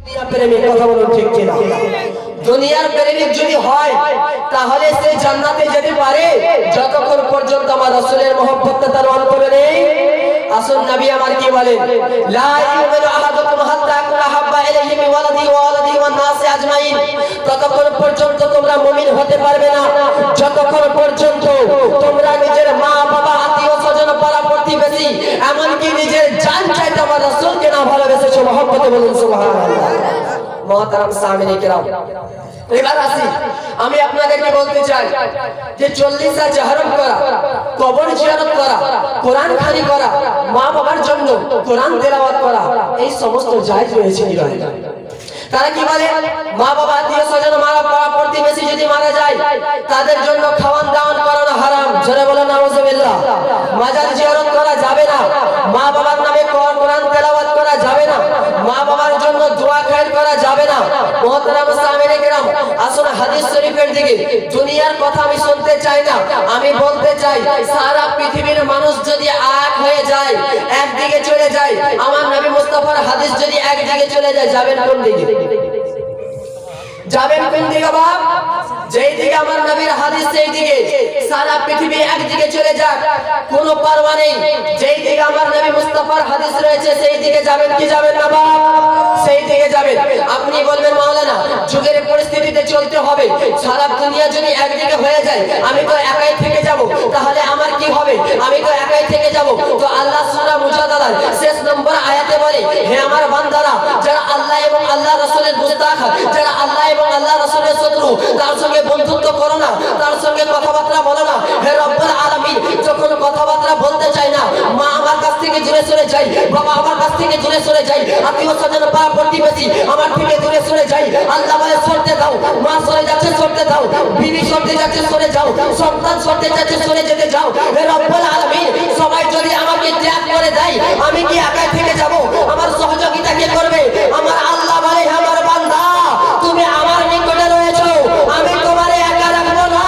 প্রেমিক কথা বলুন ঠিক কিনা? দুনিয়ার প্রেমিক যদি হয় তাহলে সে জান্নাতে যেতে পারে যতক্ষণ পর্যন্ত আমার রাসূলের মহব্বতটা তার অন্তরে নেই। আসুন নবী আমার কি বলেন, লা ইউমিনু আহাদুকুম হাত্তা আকুনা হাব্বা ইলাইহি মিন ওয়ালাদিহি ওয়া ওয়ালাদিহি ওয়ান নাসি আজমাইন। ততক্ষণ পর্যন্ত তোমরা মুমিন হতে পারবে না যতক্ষণ পর্যন্ত তোমরা নিজের মা বাবা আত্মীয় স্বজন পাড়া প্রতিবেশী এমনকি নিজের জান চাইতে আমার রাসূলকে না ভালোবেসেছো। মহব্বতে বলুন সুবহানাল্লাহ। মুহতারাম সামিনে কিরাম, এবার আসি আমি আপনাদেরকে বলতে চাই যে 40 জাহরম করা, কবর জিয়ারত করা, কোরআন খানি করা, মা বাবার জন্য কোরআন তেলাওয়াত করা, এই সমস্ত জায়েজ রয়েছে কি নয়? তারা কি বলে, মা বাবা আত্মীয় স্বজন মারা পাড়া প্রতিবেশী যদি মারা যায় তাদের জন্য খাওয়ান দাওয়ান করানো হারাম। জোরে বলেন নাউজুবিল্লাহ। মাজার জিয়ারত করা যাবে না, মা বাবার নামে কোরআন তেলাওয়াত করা যাবে না, মা বাবার জন্য দোয়া খায়র করা যাবে না। মুহতারাম সামিনে কিরাম, আসুন হাদিস শরীফের দিকে। দুনিয়ার কথা আমি শুনতে চাই না, আমি বলতে চাই সারা পৃথিবীর মানুষ যদি এক হয়ে যায়, একদিকে চলে যায়, আমার নবী মুস্তাফার হাদিস যদি একদিকে চলে যায়, যাবেন কোন দিকে? যাবেন কোন দিকে বাপ? যেই দিকে আমার নবীর হাদিস সেই দিকে। সারা পৃথিবী একদিকে চলে যাক, কোনো পারওয়া নেই। যেই দিকে আমার নবী মুস্তাফার হাদিস রয়েছে সেই দিকে যাবেন কি যাবেন না বাপ? সেই দিকে যাবেন। আপনি বলবেন মাওলানা যুগের পরিস্থিতিতে চলতে হবে, সারা দুনিয়া যদি একদিকে হয়ে যায় আমি তো একাই থেকে যাব, তাহলে আমার কি হবে? আমি তো একাই থেকে যাব। তো আল্লাহ সূরা মুজাদালার শেষ নম্বর আয়াতে বলে, হে আমার বান্দারা, যারা আল্লাহ এবং আল্লাহ রাসূলের মুস্তাক, যারা আল্লাহ এবং আল্লাহ রাসূলের শত্রু, তার সঙ্গে বন্ধুত্ব করো না, তার সঙ্গে কথাবার্তা বলো না। হে রব্বুল আলামিন যখন কথাবার্তা বলতে চাই না, মা আমার কাছ থেকে দূরে সরে যায়, বাবা আমার কাছ থেকে দূরে সরে যায়, আত্মীয় স্বজন পাড়া প্রতিবেশী আমার থেকে দূরে সরে যায়, আল্লাহ বলে সরতে দাও। মা সরে যাচ্ছে সরতে দাও, বিবি সরতে যাচ্ছে সরে যাও, সন্তান সরতে যাচ্ছে সরে যেতে যাও। হে রব্বুল আলামিন সবাই যদি আমাকে ত্যাগ করে দেয় আমি কি একাই থেকে যাব? আমার সহযোগিতা কে করবে? আমার আল্লাহ বলে, হে আমার বান্দা তুমি আমার নিকটে রয়েছো, আমি তোমারে একা রাখবো না,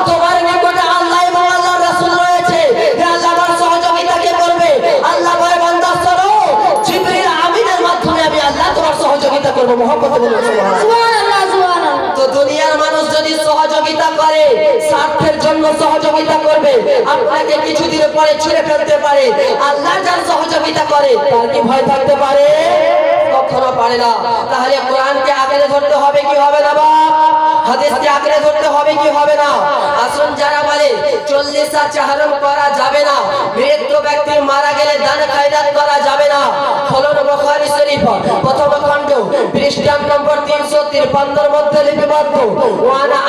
তোমার নিকটে আল্লাহ এবং আল্লাহর রাসূল রয়েছে। হে আল্লাহ আমার সহযোগিতা কে করবে? আল্লাহ বলে, বান্দা সরো, জিবরিল আমিনের মাধ্যমে আমি আল্লাহ তোমার সহযোগিতা করব। মহব্বতে বলুন সুবহানাল্লাহ সুবহানাল্লাহ। তো দুনিয়ার মানুষ যদি সহযোগিতা করে, স্বার্থের জন্য সহযোগিতা করবে, আপনাকে কিছুদিন পরে ছুঁড়ে ফেলতে পারে। আল্লাহ যার সহযোগিতা করে তার কি ভয় থাকতে পারে? কখনো পারে না। তাহলে কোরআনকে আঁকড়ে ধরতে হবে কি হবে না বাপ? হাদিসকে আঁকড়ে ধরতে হবে কি হবে না? আসুন যারা বলে 40 চাহরম করা যাবে না, মৃত ব্যক্তি মারা গেলে দান খায়রাত করা যাবে না, খোলন বুখারী শরীফ প্রথম খণ্ড পৃষ্ঠা নম্বর 353 মধ্যে লিপিবদ্ধ। ওয়ানা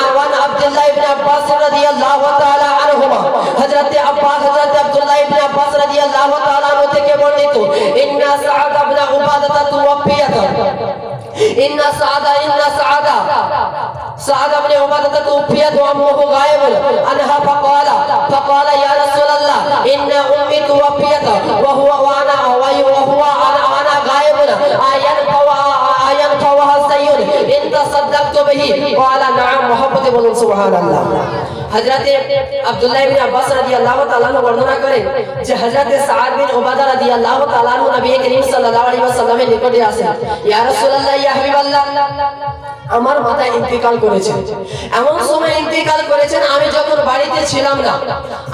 আব্দুল্লাহ ইবনে আব্বাস রাদিয়াল্লাহু তাআলা আনহুমা, হযরত আব্দুল্লাহ ইবনে আব্বাস রাদিয়াল্লাহু তাআলা আনহু থেকে বর্ণিত, ইন্না সাআদ ইবনে উবাদাহ তুওফিয়াত, ইন্না সাআদ ইবনে উবাদাহ তুওফিয়াত ওয়া আম্মুহু গায়েবুন আনহা ফাকালা ইয়া রাসূলুল্লাহ ইন্না উম্মি তুওফিয়াত ওয়া হুয়া আনা গায়েবুন আয়ান ফাওয়া সাইয়ুন ইন তাসাদদাকতু বিহি ক্বালা নাআম। মুহাব্বতে বলুন সুবহানাল্লাহ। হযরত আব্দুল্লাহ ইবনে আব্বাস রাদিয়াল্লাহু তাআলা আনহু বর্ণনা করেন যে হযরত সাআদ বিন উবাদা রাদিয়াল্লাহু তাআলা আনহু নবী করিম সাল্লাল্লাহু আলাইহি ওয়াসাল্লামের নিকটে আসেন। ইয়া রাসূলুল্লাহ, ইয়া হাবিবাল্লাহ, আমার মাতা ইন্তেকাল করেছে। এমন সময় ইন্তেকাল করেছেন আমি যখন বাড়িতে ছিলাম না,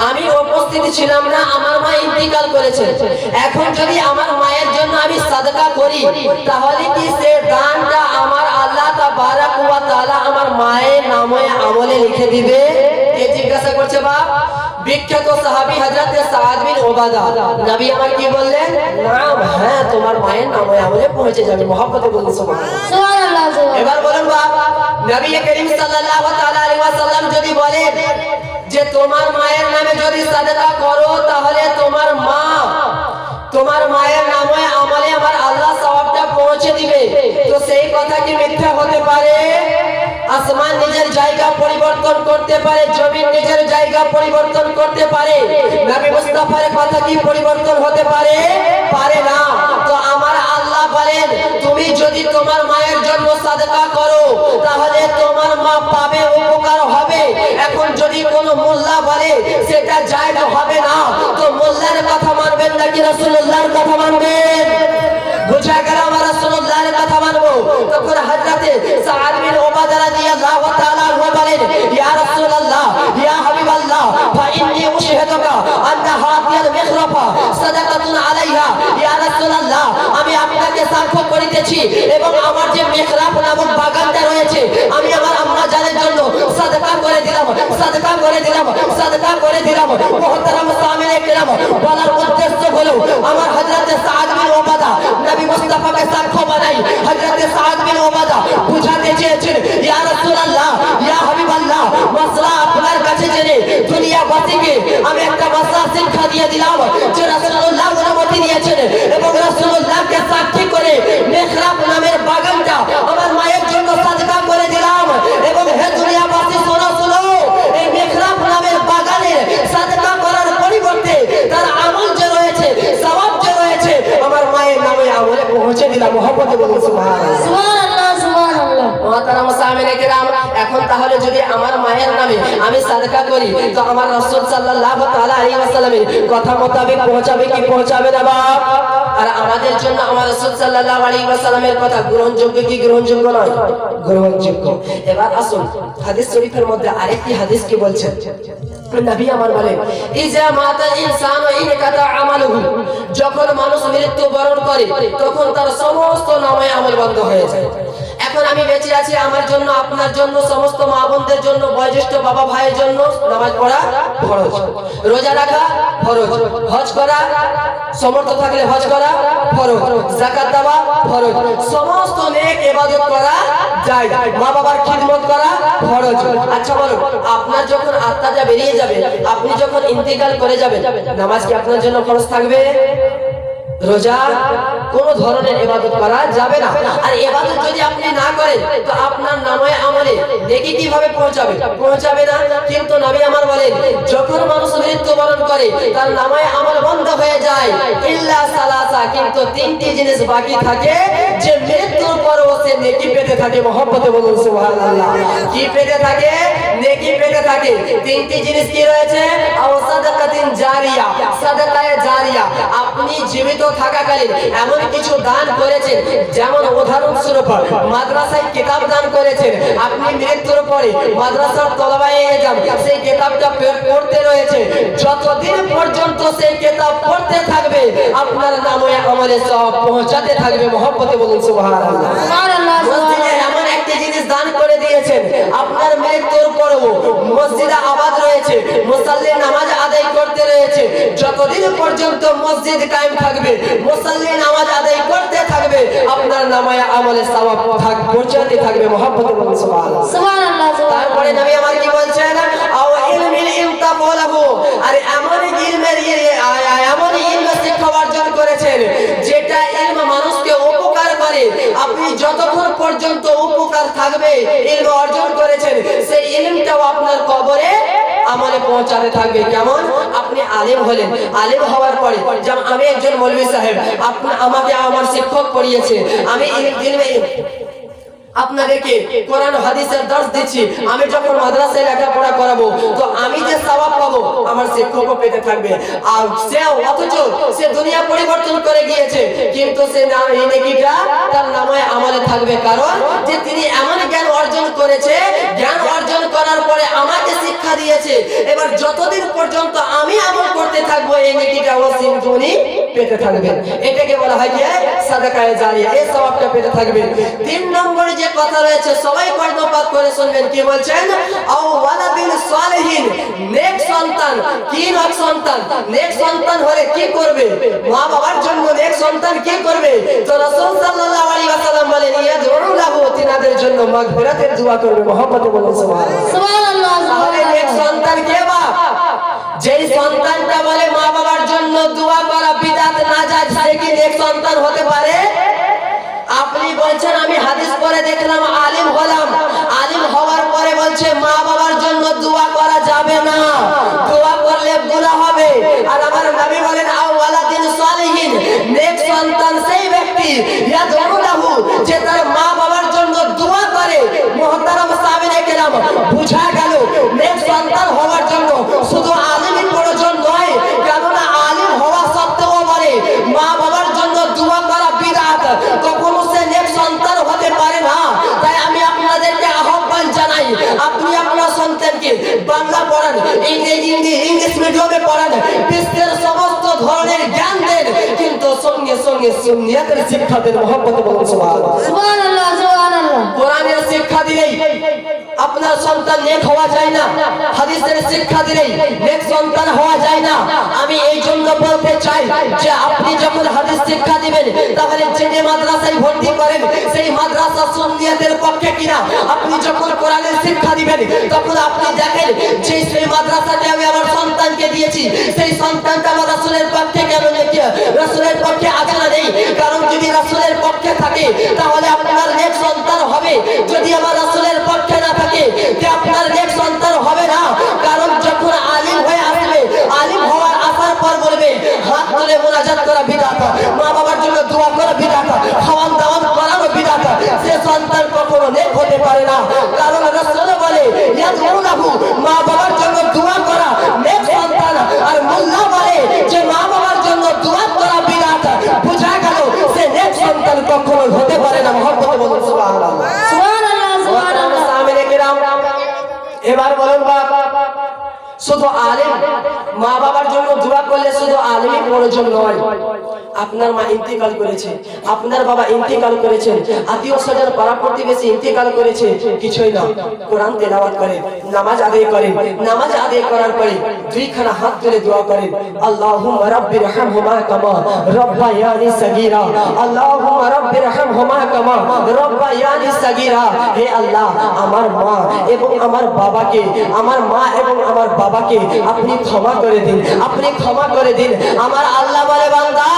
আমি উপস্থিত ছিলাম না, আমার মা ইন্তেকাল করেছে। এখন যদি আমার মায়ের জন্য আমি সাদকা করি তাহলে কি সে দানটা আমার আল্লাহ তাবারাক ওয়া তাআলা আমার মায়ের নামে আমলে লিখে দিবে? কে জিজ্ঞাসা করছে বাপ? বিখ্যাত সাহাবী হযরত সাআদ বিন উবাদা। নবী আমার কি বললেন? নাম, হ্যাঁ তোমার মায়ের নামে আমলে পৌঁছে যাবে। মুহাব্বতে বলুন সুবহানাল্লাহ। এবার বলেন বাপ, নবী করিম সাল্লাল্লাহু তাআলা আলাইহি ওয়াসাল্লাম যদি বলেন যে তোমার মায়ের নামে যদি সাদকা করো তাহলে তোমার মায়ের নামে আমলে আমার আল্লাহ সওয়াবটা পৌঁছে দিবে, তো সেই কথা কি মিথ্যা হতে পারে? আসমান নিজের জায়গা পরিবর্তন করতে পারে, জমিন নিজের জায়গা পরিবর্তন করতে পারে, নবী মুস্তাফার কথা কি পরিবর্তন হতে পারে? পারে না। তো আমার আল্লাহ বলেন তুমি যদি তোমার মায়ের জন্য সাদকা করো তাহলে তোমার মা পাবে, উপকার হবে। এখন যদি কোনো মোল্লা বলে সেটা জায়েজ হবে না, তো মোল্লার কথা মানবেন নাকি রাসূলুল্লাহর কথা মানবেন? বুঝা গেল আমার রাসূলুল্লাহর কথা কথা মানবো। তখন হযরতে সাদ বিন উবাদা রাদিয়াল্লাহু তাআলা আনহু বলেন, ইয়া রাসূলুল্লাহ, ইয়া হাবিবাল্লাহ, ফা ইন্নী উশহিদুকা আন্না হাদিয়াল মিখরাফা সাদাকাতুন আলাইহা। ইয়া রাসূলুল্লাহ, আমি আপনাকে সাক্ষ্য করিতেছি এবং আমার যে মিখরাফ নামক বাগানটা রয়েছে আমি আমার আম্মা জানের জন্য সাদকা করে দিলাম, সাদকা করে দিলাম, সাদকা করে দিলাম। মুহতারাম সামিনে কিরাম, বলার উদ্দেশ্য হলো আমার হযরতে সাদ বিন উবাদা নবী মুস্তাফাকে সাক্ষ্য বানাই। হযরতে সাদ বিন উবাদা বুঝাতে চেয়েছেন, ইয়া রাসূলুল্লাহ, ইয়া হাবিবাল্লাহ, মাসলা আপনার কাছে জেনে দুনিয়াবাসীকে আমি একটা মাসলা শিক্ষা দিয়ে দিলাম যে রাসূলুল্লাহ অনুমতি দিয়েছেন এবং রাসূলুল্লাহকে সাক্ষী করে মিহরাব নামের বাগানটা আমার মায়ের জন্য সাদকা করে দিলাম। এবং হে দুনিয়াবাসী শোনো শোনো, এই মিহরাব নামের বাগানের সাদকা করার পরিবর্তে তার আমল যে রয়েছে, সওয়াব যে রয়েছে, আমার মায়ের নামে আমলে পৌঁছে দিলাম। মুহাম্মদে বলুন সুবহানাল্লাহ, সুবহানাল্লাহ, সুবহানাল্লাহ। মুহতারাম সামিনে কিরাম, এখন তাহলে যদি আমার মায়ের নামে আমি সাদকা করি তো আমার রাসূল সাল্লাল্লাহু তাআলা আলাইহি ওয়াসাল্লামের কথা মোতাবেক পৌঁছাবে কি পৌঁছাবে না বাপ? আর আমাদের জন্য আমার রাসূল সাল্লাল্লাহু আলাইহি ওয়াসাল্লামের কথা গ্রহণযোগ্য কি গ্রহণযোগ্য নয়? গ্রহণযোগ্য। এবার আসুন হাদিস শরীফের মধ্যে আরেকটি হাদিস কি বলছেন? নবী আমার বলেন, ইজা মাতা ইনসানু ইনকাতা আমালুহু, যখন মানুষ মৃত্যুবরণ করে তখন তার সমস্ত নামায়ে আমল বন্ধ হয়ে যায়। এখন আমি বেঁচে আছি, আমার জন্য, আপনার জন্য, সমস্ত মা বোনদের জন্য, বয়োজ্যেষ্ঠ বাবা ভাইয়ের জন্য নামাজ পড়া ফরজ, রোজা রাখা ফরজ, হজ করা, সমর্থ থাকলে হজ করা ফরজ, যাকাত দেওয়া ফরজ, সমস্ত নেক ইবাদত করা যায়, মা বাবার খিদমত করা ফরজ। আচ্ছা বলুন, আপনার যখন আত্মাটা বেরিয়ে যাবে, আপনি যখন ইন্তেকাল করে যাবেন, নামাজ কি আপনার জন্য ফরজ থাকবে? রোজা কোন ধরনের ইবাদত করা যাবে না। আর ইবাদত যদি আপনি না করেন তো আপনার নামায়ে আমলে নেকি কিভাবে পৌঁছাবে? পৌঁছাবে না। কিন্তু নবী আমার বলেন, যখন মানুষ মৃত্যুবরণ করে তার নামায়ে আমল বন্ধ হয়ে যায়, ইল্লা সালাসা, কিন্তু তিনটি জিনিস বাকি থাকে যে মৃত্যুর পরও সে নেকি পেতে থাকে। মুহাম্মদে বলুন সুবহানাল্লাহ। কি পেতে থাকে? নেকি পেতে থাকে। তিনটি জিনিস কি রয়েছে? আও সাদাকাতিন জারিয়া, সাদাকায়ে জারিয়া, আপনি জীবিত থাকাকালীন এমন কিছু দান করেছেন, যেমন উদাহরণস্বরূপ মাদ্রাসায় কিতাব দান করেছেন, আপনি মৃত্যুর পরে মাদ্রাসার তলাবায়ে এজাম সেই কিতাবটা পড়তে রয়েছে, যতদিন পর্যন্ত সেই কিতাব পড়তে থাকবে আপনার নামায়ে আমলে সওয়াব পৌঁছাতে থাকবে। মুহাম্মদে বলুন সুবহানাল্লাহ, সুবহানাল্লাহ। মসজিদে এমন একটি জিনিস দান করে দিয়েছেন, আপনার মৃত্যুর পরেও মসজিদে আবাদ রয়েছে, মুসাল্লি নামাজ আদায় করতে রয়েছে, যতদিন পর্যন্ত মসজিদ কায়েম থাকবে, মুসাল্লি নামাজ আদায় করতে থাকবে, আপনার নামায়ে আমলে সওয়াব পৌঁছাতে থাকবে। মুহাম্মদে বলুন সুবহানাল্লাহ, সুবহানাল্লাহ। তারপরে নবী আমার কি বলছেন? আও ইলমিল ইমতাফালাহু, আর এমন ইলম শিক্ষা অর্জন করেছেন যেটা ইলম মানুষকে উপকার করে। আপনি যতক্ষণ পর্যন্ত উপকার থাকবে ইলম অর্জন করেছেন, সেই ইলমটাও আপনার কবরে আমলে পৌঁছাতে থাকবে। কেমন? আপনি আলেম হলেন, আলেম হওয়ার পরে, যেমন আমি একজন মৌলভী সাহেব, আমাকে আমার শিক্ষক পড়িয়েছে, আমি আপনাদেরকে কোরআন হাদিসের দর্শ দিচ্ছি, আমি যখন মাদ্রাসায় লেখাপড়া করাবো তো আমি যে সওয়াব পাবো আমার শিক্ষকও পেতে থাকবে। আর সে অথচ সে দুনিয়া পরিবর্তন করে গিয়েছে, কিন্তু সে এই নেকিটা তার নামায়ে আমলে থাকবে, কারণ যে তিনি এমন জ্ঞান অর্জন করেছে, জ্ঞান অর্জন করার পরে আমাকে শিক্ষা দিয়েছে। এবার যতদিন পর্যন্ত আমি আমল করতে থাকবো এই নেকিটা ও তিনি পেতে থাকবেন। এটাকে বলা হয় যে সাদাকায়ে জারিয়া, এই সওয়াবটা পেতে থাকবেন। 3 নম্বরে যে কথা রয়েছে সবাই কর্ণপাত করে শুনবেন, কি বলছেন? আও ওয়ালাদিন সালিহিন, নেক সন্তান। কি নেক সন্তান? নেক সন্তান হলে কি করবে? মা বাবার জন্য নেক সন্তান কি করবে? তো রাসূল সাল্লাল্লাহু আলাইহি ওয়াসাল্লাম বলেন, ইয়াদউ লাহু, তিনাদের জন্য মাগফিরাতের দোয়া করবে। মুহাম্মদে বলুন সুবহানাল্লাহ, সুবহানাল্লাহ। তাহলে নেক সন্তান কে বাপ? যেই সন্তানটা বলে মা বাবার জন্য দোয়া করা বিদআত নাজায়েজ, সে কি নেক সন্তান হতে পারে? আপনি বলছেন আমি হাদিস পড়ে দেখলাম, আলিম হলাম, আলিম হওয়ার পরে বলছে মা বাবার জন্য দোয়া করা যাবে না, দোয়া করলে গুনাহ হবে। আর আমার নবী বলেন আও ওয়ালাদিন সালিহিন, নেক সন্তান সেই ব্যক্তি ইয়াদউ লাহু, যে তার মা বাবার জন্য দোয়া করে। মুহতারাম সাহাবীয়ে কেরাম, বুঝা গেল নেক সন্তান হওয়ার জন্য শুধু আলিমই প্রয়োজন নয়, কেননা আলিম হওয়া সত্ত্বেও বলে মা বাবার জন্য দোয়া করা বিদআত, তখন সে নেক সন্তান পড়ান, ইংলিশ মিডিয়ামে পড়ান, বিশ্বের সমস্ত ধরনের জ্ঞান দেন, কিন্তু সঙ্গে সঙ্গে সুন্নিয়াতের শিক্ষা দেন। মহব্বতে বলুন সুবহানাল্লাহ। সুবহানাল্লাহ সুবহানাল্লাহ। কোরআনের শিক্ষা দিলেই আপনার সন্তান নেক হওয়া যায় না, হাদিসের শিক্ষা দিলেই নেক সন্তান হওয়া যায় না। আমি এই জন্য বলতে চাই যে আপনি যখন হাদিস শিক্ষা দিবেন, তাহলে যে মাদ্রাসায় ভর্তি করেন সেই মাদ্রাসা সুন্নিয়াতের পক্ষে কিনা। আপনি যখন কোরআনের শিক্ষা দিবেন, তখন আপনি দেখেন যে সেই মাদ্রাসাতে আমি আমার সন্তানকে দিয়েছি, সেই সন্তানটা আমার রাসূলের পক্ষে কেন নাকি রাসূলের পক্ষে আছে না নেই? কারণ যদি রাসূলের পক্ষে থাকে তাহলে আপনার নেক সন্তান হবে, যদি আমার রাসূলের পক্ষে না থাকে যে আপনার নেক সন্তান হবে না। কারণ যখন আলিম হয়ে আসবে, আলিম হওয়ার আসার পর বলবে হাত তুলে মুনাজাত করা বিদআত, মা বাবার জন্য দোয়া করা বিদআত, খাওয়ান দাওয়ান করানো বিদআত, সে সন্তান কখনো নেক হতে পারে না। কারণ রাসূল বলে ইয়াদউনাহু, মা বাবার জন্য দোয়া করা নেক সন্তান, আর মোল্লা বলে যে মা বাবার জন্য দোয়া করা বিদআত। বুঝা গেল সে নেক সন্তান কখনো হতে পারে না। মহব্বতে বলুন সুবহানাল্লাহ। সুবহানাল্লাহ সুবহানাল্লাহ। সামনে কিরাম এবার বলুন বাবা, শুধু আলেম মা বাবার জন্য দোয়া করলে শুধু আলেমই প্রয়োজন নয়। আপনার মা ইন্তেকাল করেছে, আপনার বাবা ইন্তেকাল করেছেন, আত্মীয় স্বজন পাড়া প্রতিবেশী ইন্তেকাল করেছে, কিছুই না, কোরআন তেলাওয়াত করেন, নামাজ আদায় করেন, নামাজ আদায় করার পরে দুইখানা হাত তুলে দোয়া করেন, আল্লাহুম্মা রাব্বিরহামহুমা কামা রাব্বায়ানি সাগীরা, আল্লাহুম্মা রাব্বিরহামহুমা কামা রাব্বায়ানি সাগীরা। হে আল্লাহ, আমার মা এবং আমার বাবাকে, আমার মা এবং আমার বাবাকে আপনি ক্ষমা করে দিন, আপনি ক্ষমা করে দিন। আমার আল্লাহ বলে বান্দা,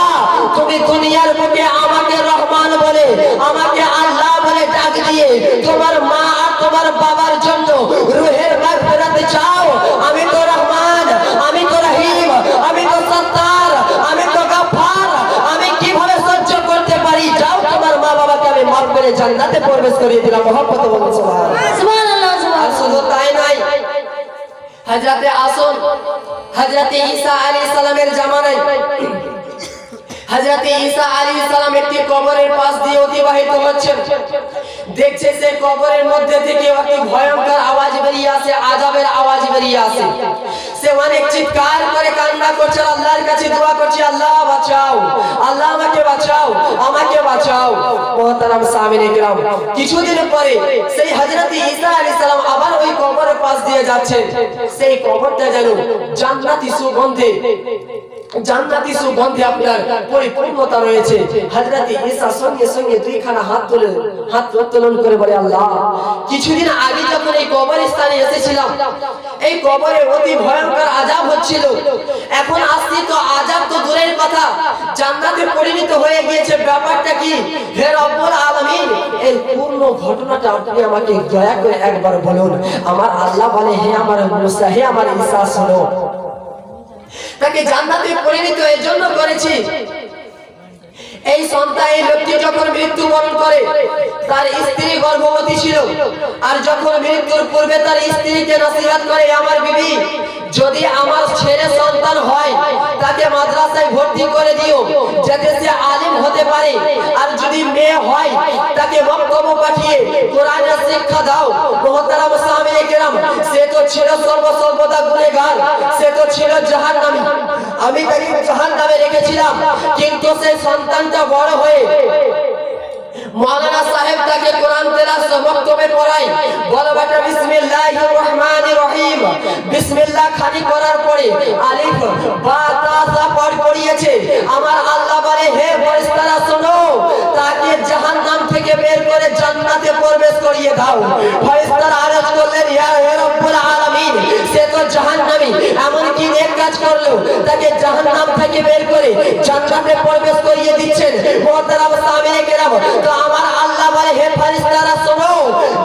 তুমি দুনিয়ার বুকে আমাকে রহমান বলে, আমাকে আল্লাহ বলে ডাক দিয়ে তোমার মা আর তোমার বাবার জন্য রূহের মাগফিরাত চাও। আমি তো রহমান, আমি তো রহিম, আমি তো সত্তার, আমি তো গফফার। আমি কিভাবে সহ্য করতে পারি? যাও তোমার মা বাবাকে আমি মাফ করে জান্নাতে প্রবেশ করিয়ে দিলাম। মহব্বতে বলুন সুবহানাল্লাহ। সুবহানাল্লাহ আর সুবহানাল্লাহ। শুধু তাই নয়, হযরতে আসন হযরতে ঈসা আলাইহিস সালামের জামানায় হযরতে ঈসা আলাইহিস সালাম একটি কবরের পাশ দিয়ে অতিবাহিত হচ্ছেন। দেখছে সেই কবরের মধ্যে থেকে একটি ভয়ঙ্কর আওয়াজ বেরিয়ে আসে, আযাবের আওয়াজ বেরিয়ে আসে। সে অনেক চিৎকার করে কান্না করছে, আল্লাহর কাছে দোয়া করছে, আল্লাহ বাঁচাও, আল্লাহ আমাকে বাঁচাও, আমাকে বাঁচাও। মুহতারাম সামিনে কিরাম, কিছুদিন পরে সেই হযরতে ঈসা আলাইহিস সালাম আবার ওই কবরের পাশ দিয়ে যাচ্ছেন। সেই কবরটা যেন জান্নাতি সুগন্ধে, জান্নাতি সুগন্ধে আপনার পরিপূর্ণতা রয়েছে। হযরত ঈসা সঙ্গে সঙ্গে দুইখানা হাত উত্তোলন করে বলে, আল্লাহ, কিছুদিন আগে যখন এই কবরস্থানে এসেছিলাম, এই কবরে অতি ভয়ঙ্কর আযাব হচ্ছিল। এখন আসছি তো আযাব তো দূরের কথা, জান্নাতে পরিণত হয়ে গিয়েছে। ব্যাপারটা কি? হে রব্বুল আলামিন, এই পূর্ণ ঘটনাটা আপনি আমাকে দয়া করে একবার বলুন। আমার আল্লাহ বলে, হে আমার মুসা, হে আমার ঈসা, শোনো, তাকে জান্নাতে পরিণত এর জন্য করেছি। এই সন্তান, এই ব্যক্তি যখন মৃত্যুবরণ করে, তার স্ত্রী গর্ভবতী ছিল, আর যখন মৃত্যুর পূর্বে তার স্ত্রীকে নসিহত করে, আমার বিবি, যদি আমার ছেলে সন্তান হয় তাকে মাদ্রাসায় ভর্তি করে দিও, যাতে সে আলিম হতে পারে, আর যদি মেয়ে হয় তাকে মক্তবে পাঠিয়ে কোরআনের শিক্ষা দাও। মুহতারাম সামিনে কিরাম, সে তো ছিল সর্বদা গুনাহগার, সে তো ছিল জাহান্নামী। আমি তাকে জাহান্নামে রেখেছিলাম, কিন্তু সেই সন্তানটা বড় হয়ে মৌলানা সাহেব তাকে কোরআন তেলাওয়াত মক্তবে পড়ায়। বলো বেটা বিসমিল্লাহির রহমানির রহিম, বিসমিল্লাহ খালি করার পরে আলিফ বা তা সা পড়িয়েছে। আমার আল্লাহ বলে, হে ফেরেশতারা শোনো, তাকে জাহান্নাম থেকে বের করে জান্নাতে প্রবেশ করিয়ে দাও। ফেরেশতারা আরজ করলেন, ইয়া রব্বুল আলামিন, সে তো জাহান্নামী, এমন কি নেক কাজ করলো তাকে জাহান্নাম থেকে বের করে জান্নাতে প্রবেশ করিয়ে দিচ্ছেন। মুহতারাম সামিনে কিরাম, তো আমার আল্লাহ বলে, হে ফেরেশতারা শোনো,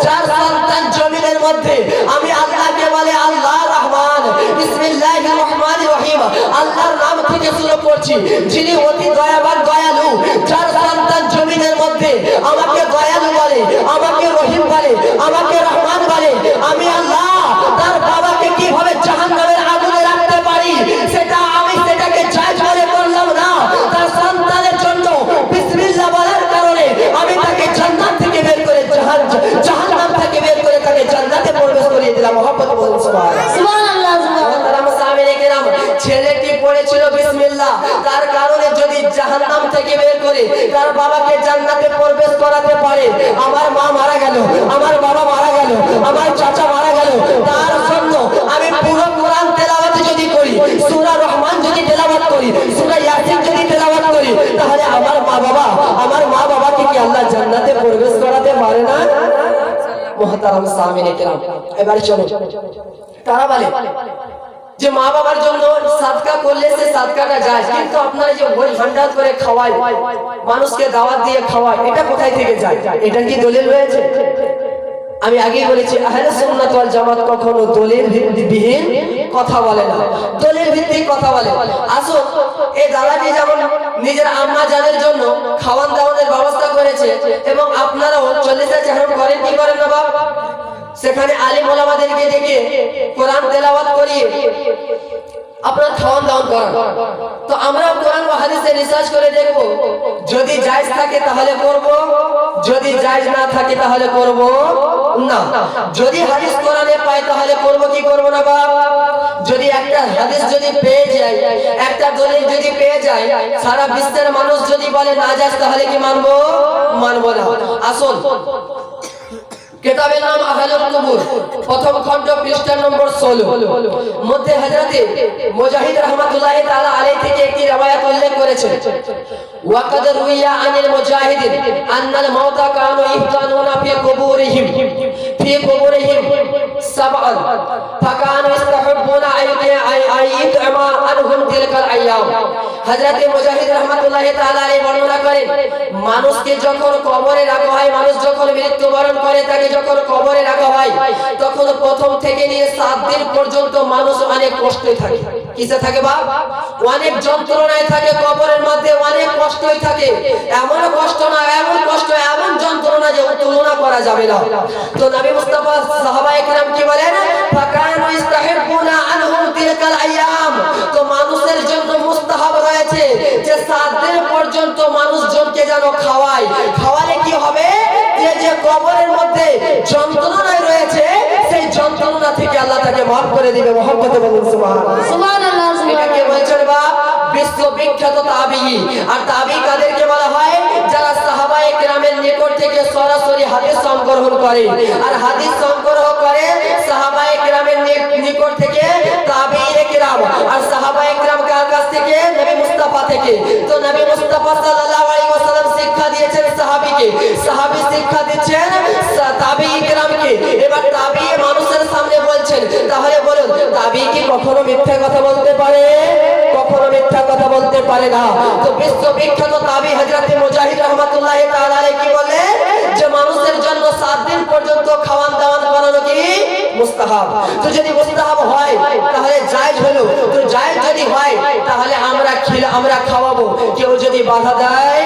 যার সন্তান জমিনের মধ্যে আমি আল্লাহকে বলে আল্লাহ রহমান, বিসমিল্লাহির রহমানির রহিম, আল্লাহর নাম থেকে শুরু করছি, যিনি অতি দয়াবান দয়ালু, যার সন্তান জমিনের মধ্যে আমাকে দয়ালু বলে, আমাকে রহিম বলে, আমাকে রহমান বলে, আমি আল্লাহ তার বাবাকে কিভাবে জাহান্নামের আগুনে রাখতে পারি সেটাকে জায়েজ মনে করলাম না। তার সন্তানের জন্য বিসমিল্লাহ বলার কারণে আমি তাকে জান্নাত থেকে বের করে জাহান্নাম থেকে বের করে তাকে জান্নাতে প্রবেশ করিয়ে দিলাম। মহব্বত বলুন সুবহানাল্লাহ। তার বাবাকে জান্নাতে প্রবেশ করাতে পারে। আমার মা মারা গেল, আমার বাবা মারা গেল, আমার চাচা মারা গেল, তার জন্য আমি পুরো কোরআন তেলাওয়াত যদি করি, সূরা রহমান যদি তেলাওয়াত করি, সূরা ইয়াসিন যদি তেলাওয়াত করি, তাহলে আমার মা বাবাকে কি আল্লাহ জান্নাতে প্রবেশ করাতে পারে না? মুহতারাম সামিনে কেরাম, এবার চলো। তারা বলে যে মা বাবার জন্য সাদকা করলে সে সাদকাটা যায়, কিন্তু আপনারা যে বই ভান্ডার করে খাওয়ায়, মানুষকে দাওয়াত দিয়ে খাওয়ায়, এটা কোথায় থেকে যায়? এটা কি দলিল রয়েছে? আমি আগেই বলেছি আহলে সুন্নাত ওয়াল জামাত কখনো দলিল ভিত্তিহীন কথা বলে না, দলিল ভিত্তিক কথা বলে। আসুন, এই দাদাটি যেমন নিজের আম্মা জানের জন্য খাওয়ান দাওয়ানের ব্যবস্থা করেছে, এবং আপনারাও 40 চেহারা করেন কি করেন না বাপ? সেখানে আলিম ওলামাদেরকে ডেকে কোরআন তেলাওয়াত করিয়ে আপনার খাওয়ান দাওয়ান করান। তো আমরা কোরআন ও হাদিসে রিসার্চ করে দেখব, যদি জায়েজ থাকে তাহলে করব, যদি জায়েজ না থাকে তাহলে করব না। যদি হাদিস কোরআনে পাই তাহলে করব কি করব না বাপ? যদি একটা হাদিস যদি পেয়ে যায়, একটা দলিল যদি পেয়ে যায়, সারা বিশ্বের মানুষ যদি বলে না জায়েজ, তাহলে কি মানবো? মানবো না। আসুন, কিতাবের নাম আহলুল কুবুর, প্রথম খণ্ড, পৃষ্ঠা নম্বর 16 মধ্যে হযরতে মুজাহিদ রাহমাতুল্লাহ তাআলা আলাইহি থেকে একটি riwayat উল্লেখ করেছেন। ওয়াকাদ রুইয়া আনিল মুজাহিদিন আন্নাল মাউতা কানু ইফতানুনা ফি কুবুরিহিম সাবআন ফাকানু ইস্তাহিব্বুনা আইয়ুতআমা আনহুম তিলকাল আইয়াম। হযরতে মুজাহিদ রাহমাতুল্লাহ তাআলা আলাইহি বর্ণনা করেন, মানুষকে যখন কবরে রাখা হয়, মানুষ যখন মৃত্যুবরণ করে, তাকে যখন কবরে রাখা হয়, তখন প্রথম থেকে নিয়ে 7 দিন পর্যন্ত মানুষ অনেক কষ্টে থাকে। কিসে থাকে বাপ? অনেক যন্ত্রণায় থাকে, কবরের মধ্যে অনেক কষ্টই থাকে। এমন কষ্ট না, এমন কষ্ট, এমন যন্ত্রণা যে তুলনা করা যাবে না। তো নবী মুস্তাফা সাহাবায়ে কেরাম কি বলেন? ফাকানু ইস্তাহিব্বুনা আনহুম তিলকাল আইয়াম। তো মানুষের জন্য মুস্তাহাব রয়েছে যে 7 দিন পর্যন্ত মানুষজনকে যেন খাওয়ায়। খাওয়ালে কি হবে? যে কবরের মধ্যে যন্ত্রণায় রয়েছে, সেই যন্ত্রণা থেকে আল্লাহ তাকে মাফ করে দিবে। মহব্বতে বলুন সুবহানাল্লাহ। সুবহানাল্লাহ। এটা কে বলছেন বাপ? বিশ্ববিখ্যাত তাবিঈ। আর তাবিঈ কাদেরকে বলা হয়? যারা সাহাবায়ে কেরামের নিকট থেকে সরাসরি হাদিস সংগ্রহ করে। আর হাদিস সংগ্রহ করে সাহাবায়ে কেরামের নিকট থেকে তাবিঈয়ে কেরাম। আর সাহাবায়ে কেরাম কার কাছ থেকে? নবী মুস্তাফা থেকে। তো নবী মুস্তাফা সাল্লাল্লাহু আলাইহি ওয়াসাল্লাম শিক্ষা দিয়েছেন সাহাবীকে, সাহাবী শিক্ষা দিচ্ছেন তাবিঈ কেরামকে। এবার তাবিঈ মানুষের সামনে বলছেন, তাহলে বলুন, তাবিঈ কি কখনো মিথ্যা কথা বলতে পারে? কখনো মিথ্যা কথা বলতে পারে না। তো বিশ্ববিখ্যাত তাবিঈ হযরতে মুজাহিদ রাহমাতুল্লাহ তাআলা আলাইহি কি বলে? যে মানুষের জন্য 7 দিন পর্যন্ত খাওয়ান দাওয়ান করানো কি মুস্তাহাব। তো যদি মুস্তাহাব হয় তাহলে জায়েজ হলো। তো জায়েজ যদি হয় তাহলে আমরা খাওয়াবো। কেউ যদি বাধা দেয়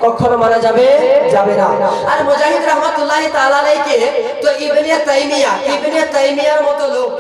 কখনো মানা যাবে না। আর মুজাহিদ রাহমাতুল্লাহ তাআলা আলাইহি তো ইবনে তাইমিয়ার মতো লোক,